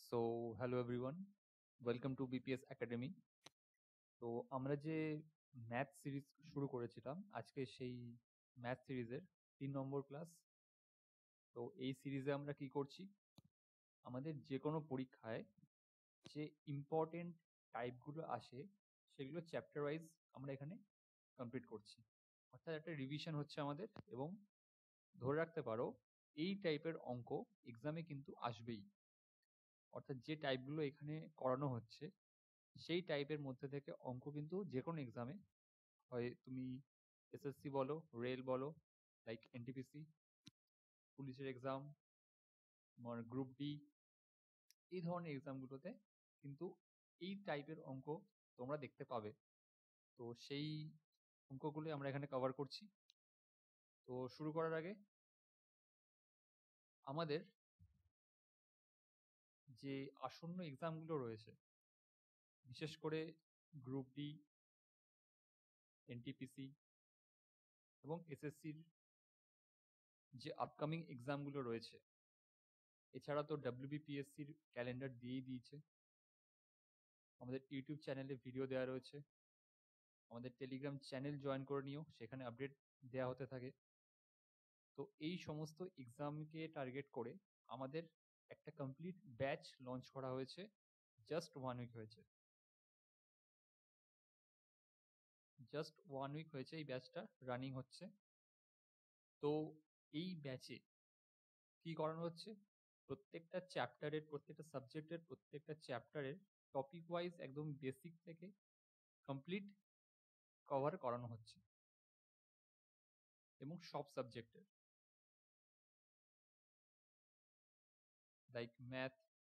So hello everyone, welcome to BPS academy. তো আমরা যে ম্যাথ সিরিজ শুরু করেছিলাম, আজকে সেই ম্যাথ সিরিজের 3 নম্বর ক্লাস। তো এই সিরিজে আমরা কি করছি, আমাদের যে কোনো পরীক্ষায় যে ইম্পর্টেন্ট টাইপগুলো আসে সেগুলো চ্যাপ্টার ওয়াইজ আমরা এখানে কমপ্লিট করছি। অর্থাৎ একটা রিভিশন হচ্ছে আমাদের, এবং ধরে রাখতে পারো এই টাইপের অঙ্ক এক্সামে কিন্তু আসবেই। অর্থাৎ যে টাইপগুলো এখানে করানো হচ্ছে সেই টাইপের মধ্যে থেকে অঙ্ক কিন্তু যে কোনো এক্সামে, হয় তুমি এসএসসি বলো, রেল বলো, লাইক এনটিপিসি, পুলিশের এক্সাম, তোমার গ্রুপ ডি, এই ধরনের এক্সামগুলোতে কিন্তু এই টাইপের অঙ্ক তোমরা দেখতে পাবে। তো সেই অঙ্কগুলো আমরা এখানে কভার করছি। তো শুরু করার আগে আমাদের যে আসন্ন এক্সামগুলো রয়েছে, বিশেষ করে গ্রুপ ডি, এনটিপিসি এবং এসএসসির যে আপকামিং এক্সামগুলো রয়েছে, এছাড়া তো ডাব্লিউবিপিএসসির ক্যালেন্ডার দিয়েই দিয়েছে, আমাদের ইউটিউব চ্যানেলে ভিডিও দেওয়া রয়েছে, আমাদের টেলিগ্রাম চ্যানেল জয়েন করে নিও, সেখানে আপডেট দেওয়া হতে থাকে। তো এই সমস্ত এক্সামকে টার্গেট করে আমাদের একটা কমপ্লিট ব্যাচ লঞ্চ করা হয়েছে, জাস্ট 1 উইক হয়েছে। এই ব্যাচটা রানিং হচ্ছে। তো এই ব্যাচে কি করানো হচ্ছে, প্রত্যেকটা চ্যাপ্টারের, প্রত্যেকটা সাবজেক্টের, প্রত্যেকটা চ্যাপ্টারের টপিক ওয়াইজ একদম বেসিক থেকে কমপ্লিট কভার করানো হচ্ছে, এবং সব সাবজেক্টের, লাইক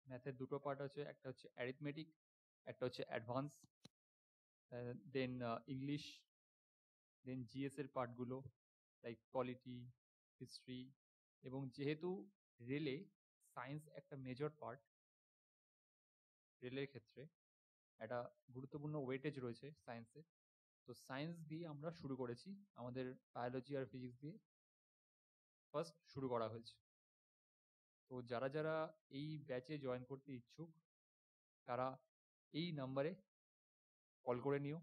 ম্যাথের দুটো পার্ট আছে, একটা হচ্ছে অ্যারিথমেটিক, একটা হচ্ছে অ্যাডভান্স, দেন ইংলিশ, দেন জিএস এর পার্টগুলো লাইক পলিটি, হিস্ট্রি, এবং যেহেতু রেলে সায়েন্স একটা মেজর পার্ট, রেলের ক্ষেত্রে একটা গুরুত্বপূর্ণ ওয়েটেজ রয়েছে সায়েন্সে। তো সায়েন্স দিয়ে আমরা শুরু করেছি, আমাদের বায়োলজি আর ফিজিক্স দিয়ে ফার্স্ট শুরু করা হয়েছে। তো যারা যারা এই ব্যাচে জয়েন করতে ইচ্ছুক, তারা এই নাম্বারে কল করে নিও,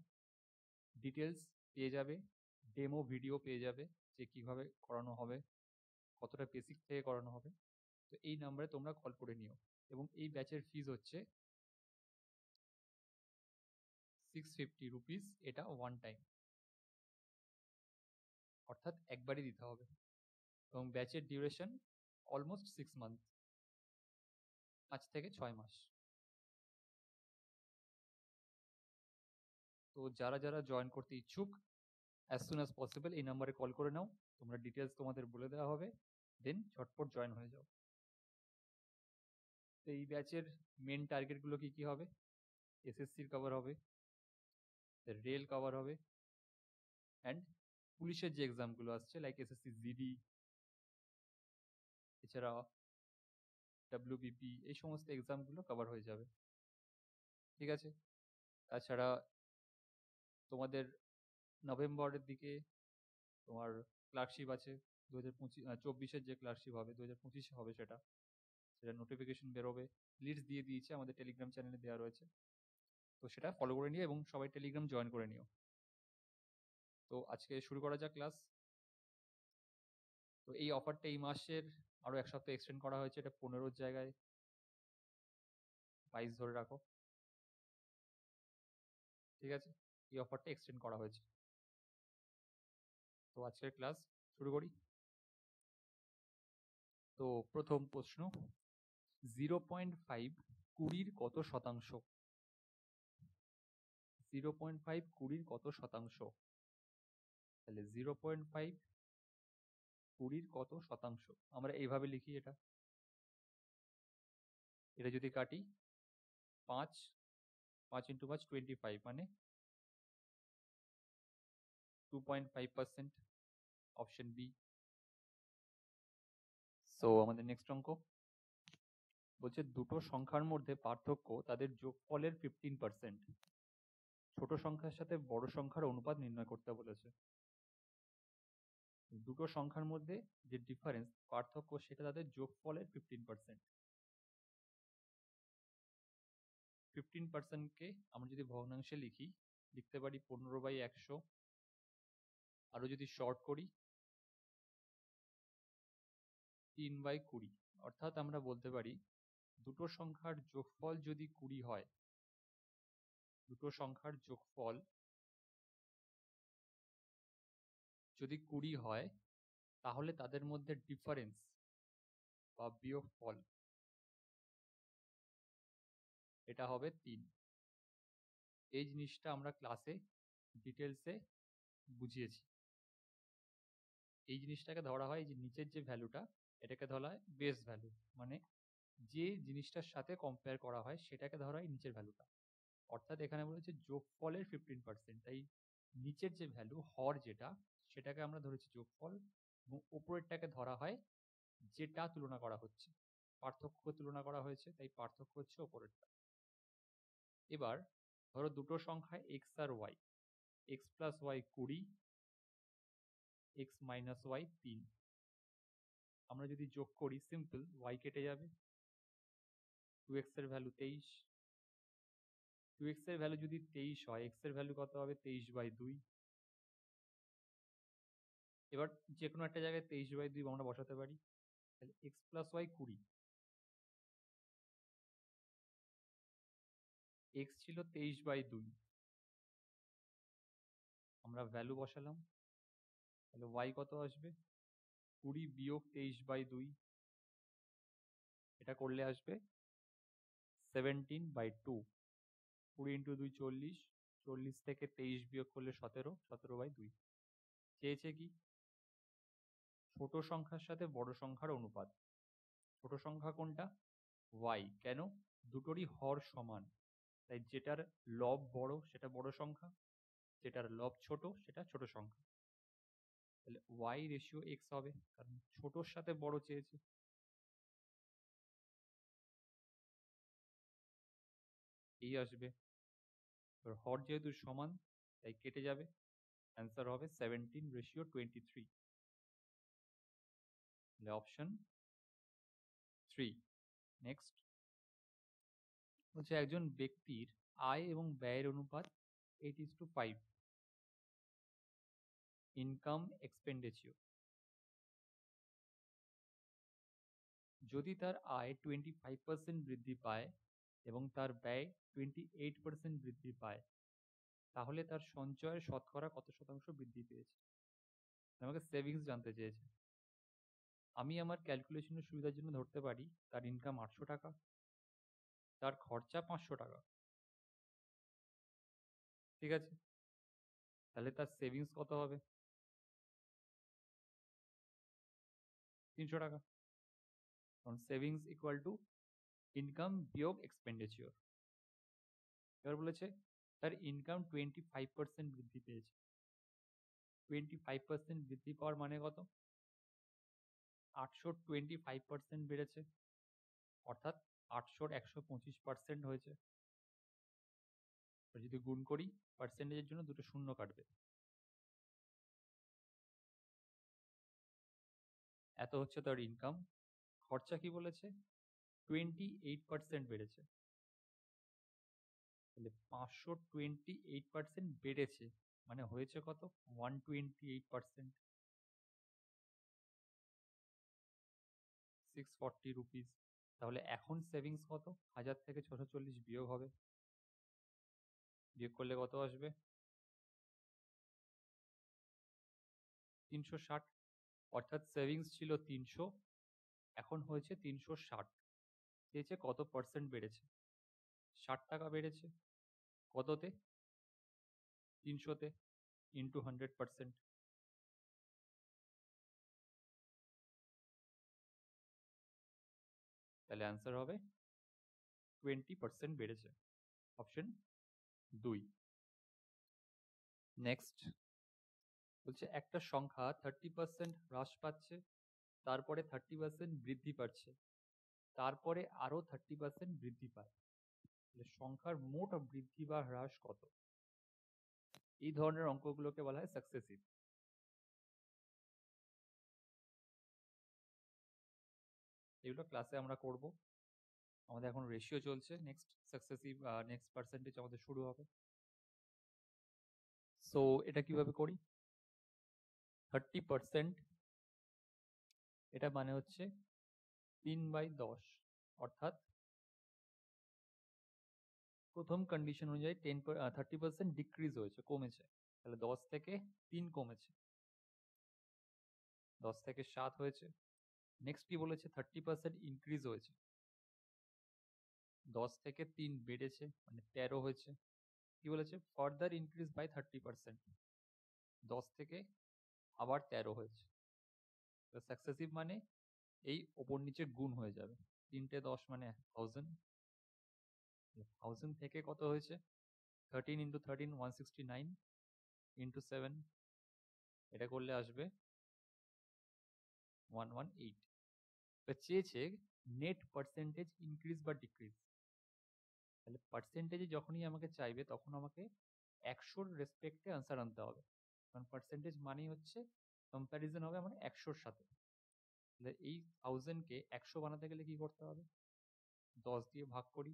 ডিটেলস পেয়ে যাবে, ডেমো ভিডিও পেয়ে যাবে যে কিভাবে করানো হবে, কতটা বেসিক থেকে করানো হবে। তো এই নাম্বারে তোমরা কল করে নিও, এবং এই ব্যাচের ফিজ হচ্ছে 650 রুপিস, এটা ওয়ান টাইম, অর্থাৎ একবারই দিতে হবে, এবং ব্যাচের ডিউরেশন অলমোস্ট 6 মান্থ, 5 থেকে 6 মাস। তো যারা যারা জয়েন করতে ইচ্ছুক, অ্যাজ সুন অ্যাজ পসিবল এই নাম্বারে কল করে নাও, তোমরা ডিটেলস তোমাদের বলে দেওয়া হবে, দেন ঝটপট জয়েন হয়ে যাও। তো এই ব্যাচের মেন টার্গেটগুলো কি কি হবে, এসএসসির কভার হবে, রেল কভার হবে, অ্যান্ড পুলিশের যে এক্সামগুলো আসছে লাইক এসএসসি জিডি, এছাড়া ডাব্লিউবিপি, এই সমস্ত এক্সামগুলো কভার হয়ে যাবে। ঠিক আছে, তাছাড়া তোমাদের নভেম্বরের দিকে তোমার ক্লার্কশিপ আছে, 2024-এর যে ক্লার্কশিপ হবে, 2025-এ হবে, সেটা নোটিফিকেশন বেরোবে, লিস্ট দিয়ে দিয়েছে, আমাদের টেলিগ্রাম চ্যানেলে দেওয়া রয়েছে। তো সেটা ফলো করে নিও এবং সবাই টেলিগ্রাম জয়েন করে নিও। তো আজকে শুরু করা যাক ক্লাস। তো এই অফারটা এই মাসের আরো 1 সপ্তাহ এক্সটেন্ড করা হয়েছে, এটা 15-র জায়গায় 22 ধরে রাখো। ঠিক আছে, এই অফারটা এক্সটেন্ড করা হয়েছে। তো আজকের ক্লাস শুরু করি। তো প্রথম প্রশ্ন, 0.5 20-র কত শতাংশ? 0.5 20-র কত শতাংশ? তাহলে 0.5 20-র কত শতাংশ, আমরা এইভাবে লিখি, এটা যদি কাটি 5 × 5 25, মানে 2.5%, অপশন বি। সো আমাদের নেক্সট অঙ্ক বলছে, দুটো সংখ্যার মধ্যে পার্থক্য তাদের যোগফলের 15%। ছোট সংখ্যার সাথে বড় সংখ্যার অনুপাত নির্ণয় করতে বলেছে। দুটো সংখ্যার মধ্যে যে ডিফারেন্স, পার্থক্য, সেটা তাদের যোগফলের 15%। 15%কে আমরা যদি ভগ্নাংশে লিখি, লিখতে পারি 15/100। আরো যদি শর্ট করি 3/20। অর্থাৎ আমরা বলতে পারি দুটো সংখ্যার যোগফল যদি 20 হয়, দুটো সংখ্যার যোগফল যদি 20 হয়, তাহলে তাদের মধ্যে ডিফারেন্স বা বিয়োগফল এটা হবে 3। এই জিনিসটা আমরা ক্লাসে ডিটেলসে বুঝিয়েছি। এই জিনিসটাকে ধরা হয়, যে নিচের যে ভ্যালুটা, এটাকে ধরা হয় বেস ভ্যালু, মানে যে জিনিসটার সাথে কম্পেয়ার করা হয় সেটাকে ধরা হয় নিচের ভ্যালুটা। অর্থাৎ এখানে বলেছে যোগফলের 15%, তাই নিচের যে ভ্যালু হর যেটা, সেটাকে আমরা ধরেছি যোগফল, এবং উপরেরটাকে ধরা হয় যেটা তুলনা করা হচ্ছে, পার্থক্য তুলনা করা হয়েছে, তাই পার্থক্য হচ্ছে উপরেরটা। এবার ধরো দুটো সংখ্যা এক্স আর y, x plus y 20, x minus y 3। আমরা যদি যোগ করি, সিম্পল, ওয়াই কেটে যাবে, 2x এর ভ্যালু 23, 2x এর ভ্যালু যদি 23 হয়, x এর ভ্যালু কত হবে? 23/2। এবার যে কোনো একটা জায়গায় 23/2 আমরা বসাতে পারি, তাহলে x প্লাস ওয়াই 20, x ছিল 23/2, আমরা ভ্যালু বসালাম, তাহলে y কত আসবে? 20 বিয়োগ 23/2, এটা করলে আসবে 17/2। 20 ইন্টু 2 40, 40 থেকে 23 বিয়োগ করলে 17, 17/2। চেয়েছে কি? ছোট সংখ্যার সাথে বড় সংখ্যার অনুপাত। ছোট সংখ্যা কোনটা? y। কেন? দুটোরই হর সমান, তাই যেটার লব বড় সেটা বড় সংখ্যা, যেটার লব ছোট সেটা ছোট সংখ্যা। তাহলে y রেশিও x হবে, কারণ ছোটর সাথে বড় চেয়েছে। এই আসবে, হর যেহেতু সমান তাই কেটে যাবে, অ্যান্সার হবে 17:23। তাহলে অপশন 3। নেক্সট হচ্ছে একজন ব্যক্তির আয় এবং ব্যয়ের অনুপাত 8:5, ইনকাম এক্সপেন্ডিচার। যদি তার আয় 25% বৃদ্ধি পায় এবং তার ব্যয় 28% বৃদ্ধি পায়, তাহলে তার সঞ্চয়ের শতকরা কত শতাংশ বৃদ্ধি পেয়েছে? আমাকে সেভিংস জানতে চেয়েছে। আমি আমার ক্যালকুলেশনের সুবিধার জন্য ধরতে পারি তার ইনকাম 800 টাকা, তার খরচা 500 টাকা, ঠিক আছে? তাহলে তার সেভিংস কত হবে? 300 টাকা, কারণ সেভিংস ইকুয়াল টু ইনকাম বিয়োগ এক্সপেন্ডিচার। এবার বলেছে তার ইনকাম 25% বৃদ্ধি পেয়েছে। 25% বৃদ্ধি পাওয়ার মানে কত? 800 25% বেড়েছে, অর্থাৎ 800 125% হয়েছে। যদি গুণ করি, পার্সেন্টেজের জন্য দুটো শূন্য কাটবে। এত হচ্ছে তার ইনকাম। খরচা কি বলেছে? 28% বেড়েছে। তাহলে 528% বেড়েছে, মানে হয়েছে কত? 128%, 640 রুপিস। তাহলে এখন সেভিংস কত? 1000 থেকে 640 বিয়োগ হবে, বিয়োগ করলে কত আসবে? 360। অর্থাৎ সেভিংস ছিল 300, এখন হয়েছে 360। চেয়েছে কত পার্সেন্ট বেড়েছে? 60 টাকা বেড়েছে। কততে? 300-তে, ইন্টু 100%। তাহলে অ্যান্সার হবে 20% বেড়েছে, অপশন 2। নেক্সট বলছে একটা সংখ্যা 30% হ্রাস পাচ্ছে, তারপরে 30% বৃদ্ধি পাচ্ছে, তারপরে আরো 30% বৃদ্ধি পায়, তাহলে সংখ্যার মোট বৃদ্ধি বা হ্রাস কত? এই ধরনের অঙ্কগুলোকে বলা হয় সাকসেসিভ। এগুলো ক্লাসে আমরা করব। আমাদের এখন রেশিও চলছে, নেক্সট সাকসেসিভ নেক্সট পার্সেন্টেজ আমাদের শুরু হবে। সো এটা কিভাবে করি? 30%, এটা মানে হচ্ছে 3/10, অর্থাৎ প্রথম কন্ডিশন অনুযায়ী 30% ডিক্রিজ হয়েছে, কমেছে, তাহলে 10 থেকে 3 কমেছে, 10 থেকে 7 হয়েছে। নেক্সট কি বলেছে? 30% ইনক্রিজ হয়েছে, 10 থেকে 3 বেড়েছে, মানে 13 হয়েছে। কি বলেছে? ফার্দার ইনক্রিজ বাই 30%, 10 থেকে আবার 13 হয়েছে। সাকসেসিভ মানে এই ওপর নিচে গুণ হয়ে যাবে, 3টে 10 মানে 1000, 1000 থেকে কত হয়েছে? 13 ইন্টু 13 169 ইন্টু 7, এটা করলে আসবে 118। চেয়েছে নেট পার্সেন্টেজ ইনক্রিজ বা ডিক্রিজ। তাহলে পার্সেন্টেজে যখনই আমাকে চাইবে তখন আমাকে 100-র রেসপেক্টে আনসার আনতে হবে, কারণ পার্সেন্টেজ মানেই হচ্ছে কম্প্যারিজন হবে আমার 100-র সাথে। তাহলে এই 1000-কে 100 বানাতে গেলে কি করতে হবে? 10 দিয়ে ভাগ করি,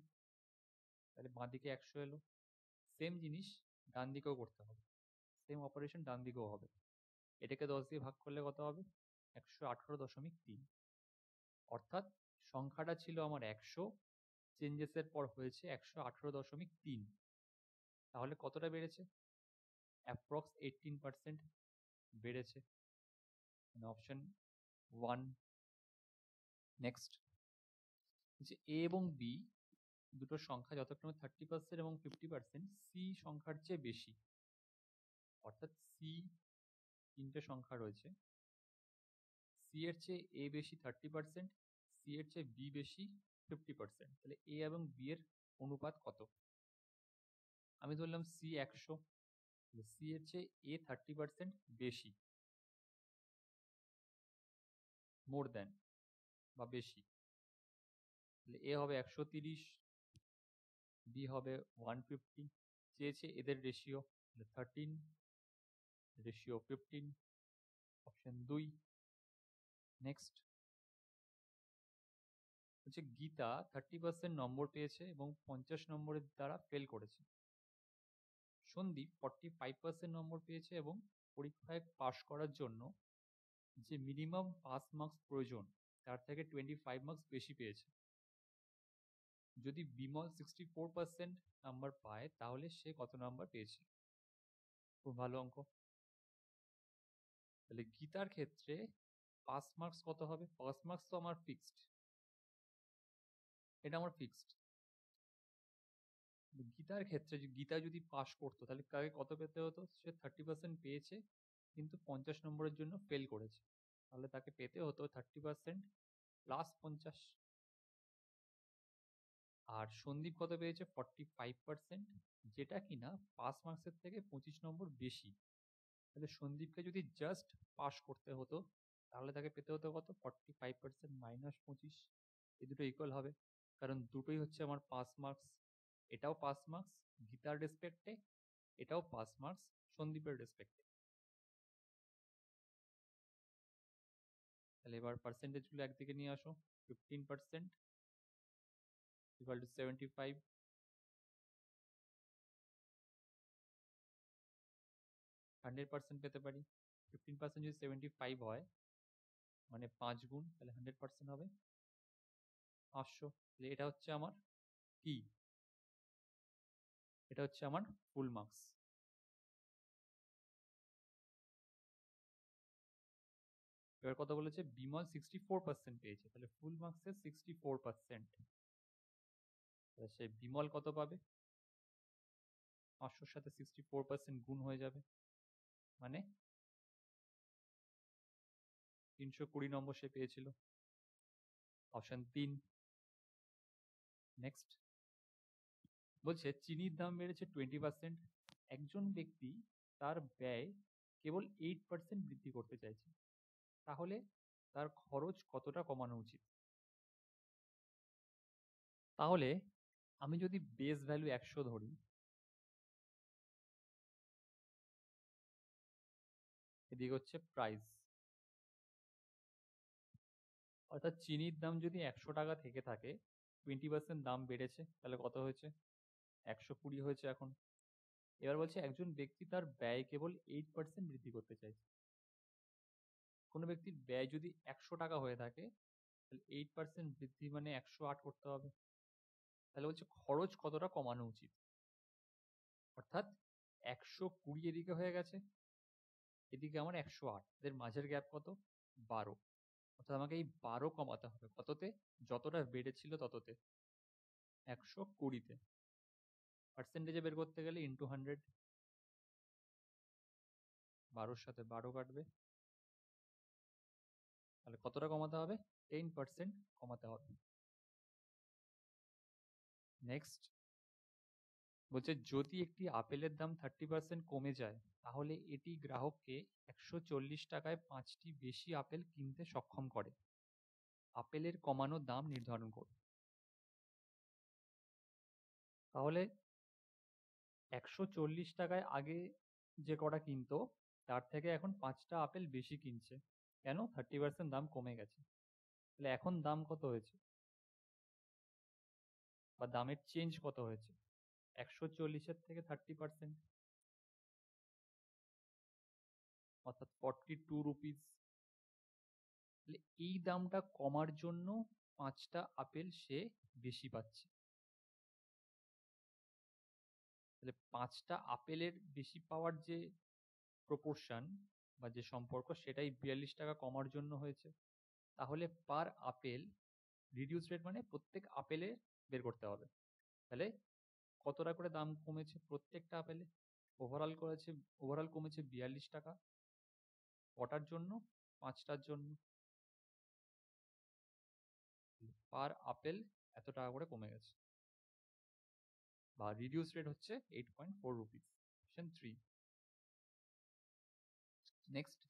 তাহলে বাঁ দিকে 100 এলো। সেম জিনিস ডান দিকেও করতে হবে, সেম অপারেশন ডান দিকেও হবে। এটাকে 10 দিয়ে ভাগ করলে কত হবে? 118.3, অর্থাৎ সংখ্যাটা ছিল আমার 100, চেঞ্জেসের পর হয়েছে 118.3। তাহলে কতটা বেড়েছে? অ্যাপ্রক্স 18% বেড়েছে, মানে অপশন 1। নেক্সট যে এ এবং বি দুটো সংখ্যা যথাক্রমে 30% এবং 50%, সি সংখ্যার চেয়ে বেশি, অর্থাৎ সি 3টে সংখ্যা রয়েছে, সি এর চেয়ে এ বেশি 30%, সি এর চেয়ে বি বেশি 50%। তাহলে এ এবং বি এর অনুপাত কত? আমি ধরলাম সি 100, সি এর চেয়ে এ 30% বেশি, মোর দেন বা বেশি, তাহলে এ হবে 130, বি হবে 150। চেয়েছে এদের রেশিও, 13 রেশিও 15, অপশন 2। নেক্সট হচ্ছে গীতা 30% নম্বর পেয়েছে এবং 50 নম্বরের দ্বারা ফেল করেছে। সন্দীপ 45% নম্বর পেয়েছে এবং পরীক্ষায় পাশ করার জন্য যে মিনিমাম পাস মার্কস প্রয়োজন তার থেকে 25 মার্কস বেশি পেয়েছে। যদি বিমল 64% নাম্বার পায় তাহলে সে কত নাম্বার পেয়েছে? খুব ভালো অঙ্ক। তাহলে গীতার ক্ষেত্রে পাস মার্কস কত হবে? পাস মার্কস তো আমার ফিক্সড, এটা আমার ফিক্সড। গীতার ক্ষেত্রে গীতা যদি পাস করতো তাহলে তাকে কত পেতে হতো? সে 30% পেয়েছে কিন্তু 50 নম্বরের জন্য ফেল করেছে, তাহলে তাকে পেতে হতো 30% প্লাস 50। আর সন্দীপ কত পেয়েছে? 45%, যেটা কিনা পাস মার্কসের থেকে 25 নম্বর বেশি। তাহলে সন্দীপকে যদি জাস্ট পাস করতে হতো তাহলে তাকে পেতে হতো কত? 45% মাইনাস 25, এই দুটো ইকুয়াল হবে, কারণ দুটোই হচ্ছে আমার পাস মার্কস। এটাও পাস মার্কস গীতার রেসপেক্টে, এটাও পাস মার্কস সন্দীপের রেসপেক্টে। তাহলে এবার পার্সেন্টেজগুলো একদিকে নিয়ে আসো। 15% ইকুয়াল টু 75, 100% পেতে পারি। 15% যদি 75 হয় মানে 5 গুণ, তাহলে 100% হবে 500। তাহলে এটা হচ্ছে আমার কি? এটা হচ্ছে আমার ফুল মার্কস। এবার কথা বলেছে বিমল 64% পেয়েছে, তাহলে ফুল মার্কসের 64%, সে বিমল কত পাবে? 500-র সাথে 64% গুণ হয়ে যাবে, মানে 320 নম্বর সে পেয়েছিল, অপশন 3। নেক্সট বলছে চিনির দাম বেড়েছে 20%, একজন ব্যক্তি তার ব্যয় কেবল 8% বৃদ্ধি করতে চাইছে, তাহলে তার খরচ কতটা কমানো উচিত? তাহলে আমি যদি বেস ভ্যালু 100 ধরি, এদিকে হচ্ছে প্রাইস, অর্থাৎ চিনির দাম যদি 100 টাকা থেকে থাকে 20% দাম বেড়েছে, তাহলে কত হয়েছে? 120 হয়েছে এখন। এবার বলছে একজন ব্যক্তি তার ব্যয় কেবল 8% বৃদ্ধি করতে চাইছে। কোনো ব্যক্তির ব্যয় যদি 100 টাকা হয়ে থাকে, তাহলে 8% বৃদ্ধি মানে 108 করতে হবে। তাহলে বলছে খরচ কতটা কমানো উচিত। অর্থাৎ 120 এদিকে হয়ে গেছে, এদিকে আমার 108, এদের মাঝের গ্যাপ কত? 12। অর্থাৎ আমাকে এই 12 কমাতে হবে কততে? যতটা বেড়েছিল তততে, 120-তে। পার্সেন্টেজে বের করতে গেলে ইন্টু 100, 12-র সাথে 12 কাটবে, তাহলে কতটা কমাতে হবে? 10% কমাতে হবে। নেক্সট বলছে যদি একটি আপেলের দাম 30% কমে যায়, তাহলে এটি গ্রাহককে 140 টাকায় 5টি বেশি আপেল কিনতে সক্ষম করে। আপেলের কমানো দাম নির্ধারণ করুন। তাহলে 140 টাকায় আগে যে কটা কিনতো, তার থেকে এখন 5টা আপেল বেশি কিনছে। কেন? 30% দাম কমে গেছে। তাহলে এখন দাম কত হয়েছে, বা দামের চেঞ্জ কত হয়েছে? 140-এর থেকে 30%, অর্থাৎ 42 রুপিস। তাহলে এই দামটা কমার জন্য 5টা আপেল সে বেশি পাচ্ছে। তাহলে 5টা আপেলের বেশি পাওয়ার যে প্রপোর্শন বা যে সম্পর্ক, সেটাই 42 টাকা কমার জন্য হয়েছে। তাহলে পার আপেল রিডিউস রেট মানে প্রত্যেক আপেলে বের করতে হবে। তাহলে কতটা করে দাম কমেছে প্রত্যেকটা আপেলে? ওভারঅল কমেছে 42 টাকা। কটার জন্য? 5টার জন্য। পার আপেল এত টাকা করে কমে গেছে, বা রিডিউস রেট হচ্ছে 8.4 রুপিস। অপশন 3। নেক্সট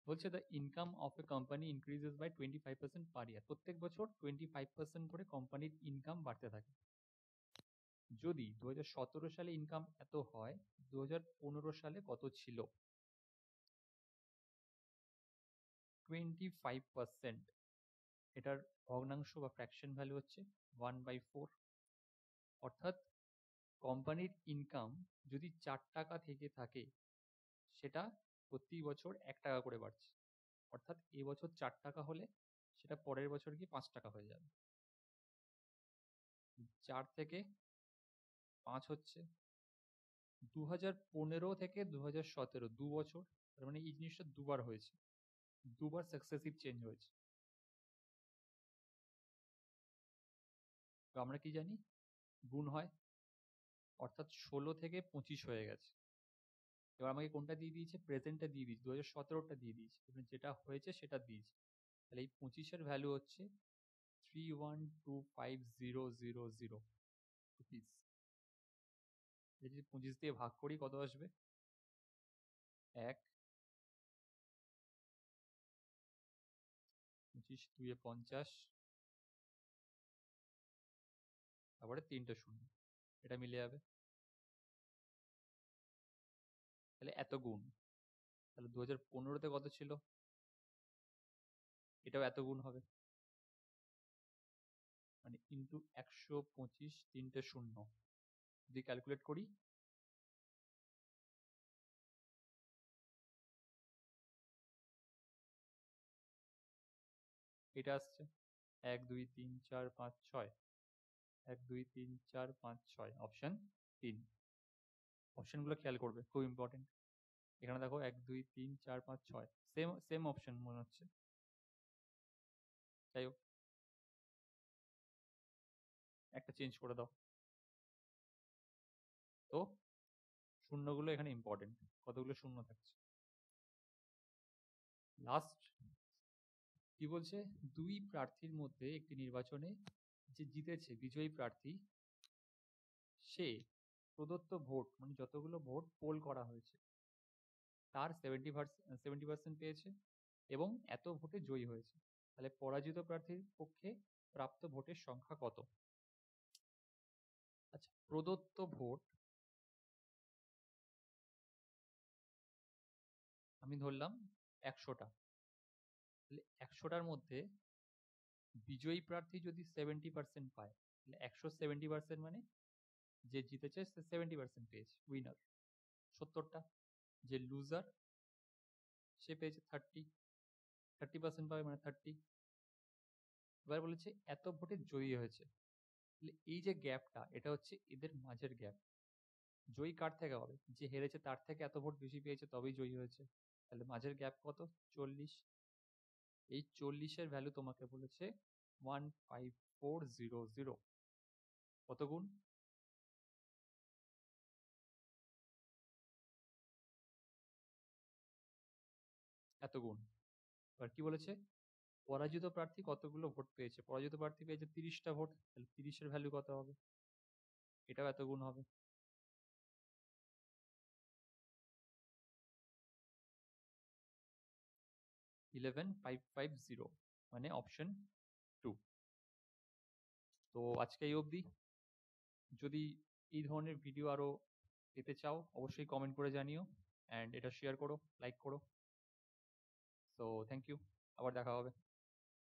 বলছে the income of a company increases by 25% per year. প্রত্যেক বছর 25% করে কোম্পানির ইনকাম বাড়তে থাকে। যদি 2017 সালে ইনকাম এত হয়, 2015 সালে কত ছিল? 25%। এটার ভগ্নাংশ বা ফ্র্যাকশন ভ্যালু হচ্ছে 1/4। অর্থাৎ কোম্পানির ইনকাম যদি 4 টাকা থেকে থাকে, সেটা প্রতি বছর 1 টাকা করে বাড়ছে। অর্থাৎ এবছর 4 টাকা হলে সেটা পরের বছর গিয়ে 5 টাকা হয়ে যাবে। 4 থেকে 5 হচ্ছে 2015 থেকে 2017, 2 বছর। তার মানে এই জিনিসটা দুবার হয়েছে, দুবার সাকসেসিভ চেঞ্জ হয়েছে। তো আমরা কি জানি? গুণ হয়, অর্থাৎ 16 থেকে 25 হয়ে গেছে। এবার আমাকে কোনটা দিয়ে দিয়েছে? প্রেজেন্টটা দিয়ে দিয়েছে, 2017টা দিয়ে দিয়েছে, যেটা হয়েছে সেটা দিয়েছে। তাহলে এই 25-এর ভ্যালু হচ্ছে 3125000 রুপিস। যদি 25 দিয়ে ভাগ করি কত আসবে? 1, 25 2 50, তারপরে 3টে শূন্য, এটা মিলে যাবে। তাহলে এত গুণ। তাহলে 2015-তে কত ছিল? এটাও এত গুণ হবে, মানে ইন্টু 125, 3টে শূন্য। যদি ক্যালকুলেট করি, এটা আসছে 1 2 3 4 5 6, 1 2 3 4 5 6, অপশন 3। অপশনগুলো খেয়াল করবে, খুব ইম্পর্টেন্ট। এখানে দেখো 1 2 3 4 5 6, সেম সেম অপশন মনে হচ্ছে। যাই হোক, একটা চেঞ্জ করে দাও। তো শূন্যগুলো এখানে ইম্পর্টেন্ট, কতগুলো শূন্য থাকছে। লাস্ট কি বলছে? দুই প্রার্থীর মধ্যে একটি নির্বাচনে যে জিতেছে, বিজয়ী প্রার্থী, সে প্রদত্ত ভোট মানে যতগুলো ভোট পোল করা হয়েছে তার 70% পেয়েছে এবং এত ভোটে জয়ী হয়েছে। তাহলে পরাজিত প্রার্থীর পক্ষে প্রাপ্ত ভোটের সংখ্যা কত? আচ্ছা, প্রদত্ত ভোট আমি ধরলাম 100টা। তাহলে 100টার মধ্যে বিজয়ী প্রার্থী যদি 70% পায়, তাহলে 170% মানে যে জিতেছে সে 70% পেয়েছে, উইনার 70টা। যে লুজার সে পেয়েছে 30% পাবে মানে 30। এবার বলেছে এত ভোটে জয়ী হয়েছে, তাহলে এই যে গ্যাপটা এটা হচ্ছে এদের মাঝের গ্যাপ। জয়ী কার থেকে হবে? যে হেরেছে তার থেকে এত ভোট বেশি পেয়েছে তবেই জয়ী হয়েছে। তাহলে মাঝের গ্যাপ কত? 40। এই 40-এর ভ্যালু তোমাকে বলেছে 15400। কত গুণ? এত গুণ। এবার কি বলেছে? পরাজিত প্রার্থী কতগুলো ভোট পেয়েছে? পরাজিত প্রার্থী পেয়েছে 30টা ভোট, তাহলে 30-এর ভ্যালু কত হবে? এটাও এত গুণ হবে। ইলেভেন ফাইভ ফাইভ জিরো, মানে অপশন 2। তো আজকে এই অবধি। যদি এই ধরনের ভিডিও আরো পেতে চাও অবশ্যই কমেন্ট করে জানিও, অ্যান্ড এটা শেয়ার করো, লাইক করো। সো থ্যাংক ইউ, আবার দেখা হবে।